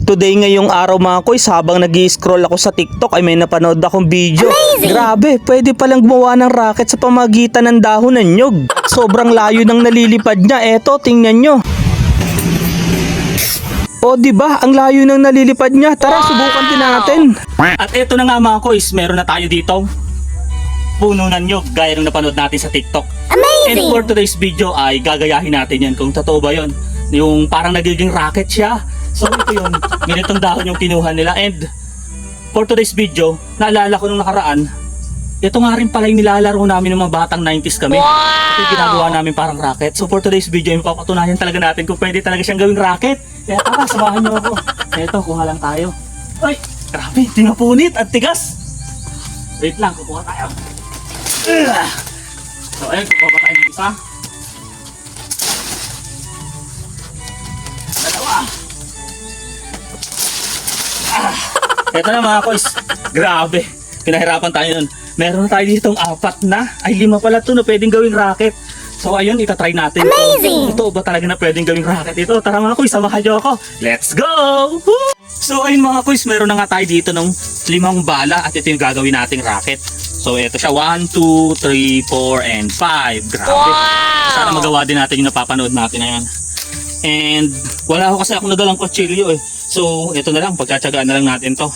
Today ngayong araw mga koys, habang nag-i-scroll ako sa TikTok ay may napanood akong video. Amazing! Grabe, pwede palang gumawa ng rocket sa pamagitan ng dahon ng nyog. Sobrang layo ng nalilipad niya. Eto, tingnan nyo. O diba, ang layo ng nalilipad niya. Tara, subukan din natin. At eto na nga mga koys, meron na tayo dito puno ng nyog gaya ng napanood natin sa TikTok. And Amazing! for today's video ay gagayahin natin yan kung totoo ba yun. Yung parang nagiging rocket siya. So ito yun, ganitong dahon yung kinuha nila. And for today's video, naalala ko nung nakaraan, ito nga rin pala yung nilalaro namin ng mga batang 90s kami. Ito yung ginagawa namin parang rocket. So for today's video, mapapatunayan talaga natin kung pwede talaga siyang gawing rocket. Kaya tara, samahan niyo ako. Ito, kuha lang tayo. Ay, grabe, di mapunit at tigas. Wait lang, kukuha tayo. So ayun, kukuha pa tayo ng isa. Dalawa. Ito na mga koys, grabe, pinahirapan tayo nun. Meron na tayo ditong 4 na, ay 5 pala ito na pwedeng gawing rocket. So ayun, itatry natin. Amazing! Ito ba talaga na pwedeng gawing rocket ito? Tara mga koys, samahan nyo ako. Let's go! Woo! So ayun mga koys, meron na nga tayo dito ng 5 bala at ito yung gagawin nating rocket. So ito siya, 1, 2, 3, 4, and 5. Grabe. Wow! Sana magawa din natin yung napapanood natin na yan. And wala ako kasi akong nadalang kutsilyo eh. So ito na lang, pagtsatsagaan na lang natin to.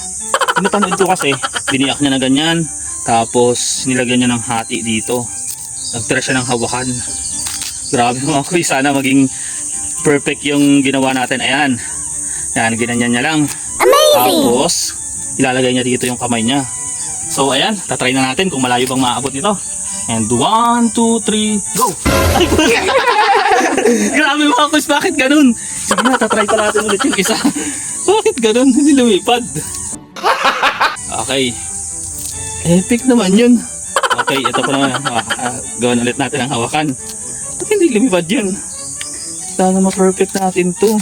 Pinapanood ko kasi, biniyak niya na ganyan. Tapos nilagyan niya ng hati dito. Nagtira siya ng hawakan. Grabe mga koy, sana maging perfect yung ginawa natin. Ayan. Ayan, ginanyan niya lang. Amazing! Tapos ilalagay niya dito yung kamay niya. So ayan, tatry na natin kung malayo bang maabot nito. And 1, 2, 3, go! Ay, grabe mga koy, bakit ganun? Sige na, tatry pa natin ulit yung isa. Bakit ganun? Hindi lumipad. Okay. Epic naman yun. Okay, ito pa naman. Gawin ulit natin ang hawakan. Bakit hindi lumipad yun? Sana ma-perfect natin to.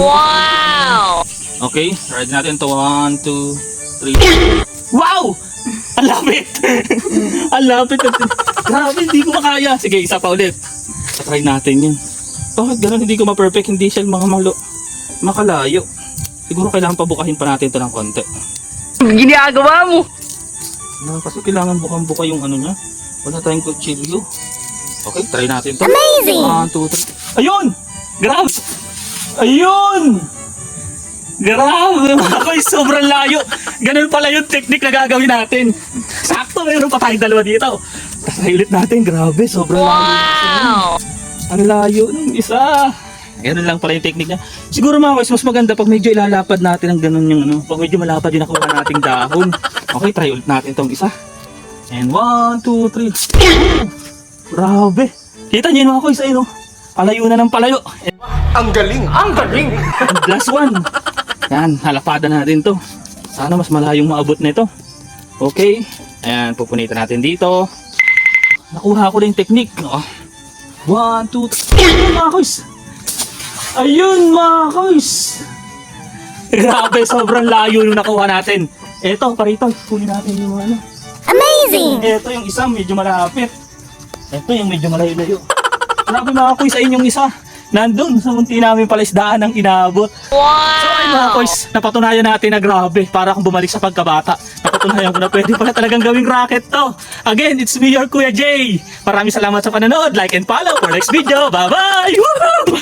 Wow! Okay, try natin to. 1, 2, 3. Wow! Ang lapit! Ang lapit! Grabe, hindi ko makaya. Sige, isa pa ulit. Try natin yun. Bakit ganun? Hindi ko ma-perfect. Hindi siya makalayo. Siguro kailangan pabukahin pa natin ito ng konti. Ginagawa mo. Kasi kailangan bukang-buka yung ano niya. Wala tayong kutsilyo. Okay, try natin to. Amazing! 1, 2, 3. Ayun! Grabe! Ayun! Grabe mga koy, sobrang layo. Ganun pala yung technique na gagawin natin. Sakto, mayroon pa tayong dalawa dito. Try ulit natin. Grabe, sobrang layo. Wow! Ang layo ng isa. Ganun lang pala yung technique niya. Siguro mga koy, mas maganda pag medyo ilalapad natin ang ganun yung ano. Pag medyo malapad yung nakuha nating dahon. Okay, try ulit natin itong isa. And 1, 2, 3. Grabe. Kita niyo mga koy sa ino. Palayo na ng palayo. Ang galing! Ang galing! And last one. Yan, halapadan natin to. Sana mas malayong maabot na ito. Okay. Ayan, pupunitan natin dito. Nakuha ko na yung technique. 1, 2, 3. Ayun mga koys. Ayun mga koys. Grabe, sobrang layo yung nakuha natin. Eto, parito. Kunin natin yung ano. Amazing! Eto yung isa, medyo malapit. Eto yung medyo malayo-layo. Grabe mga koys, sa inyong isa. Nandun sa munti namin palaisdaan ang inabot. Wow! So ay mga koys, napatunayan natin na grabe. Para akong bumalik sa pagkabata. Napatunayan ko na pwede pala talagang gawing rocket to. Again, it's me, your Kuya Jay. Maraming salamat sa panonood. Like and follow for next video. Bye-bye! Woohoo!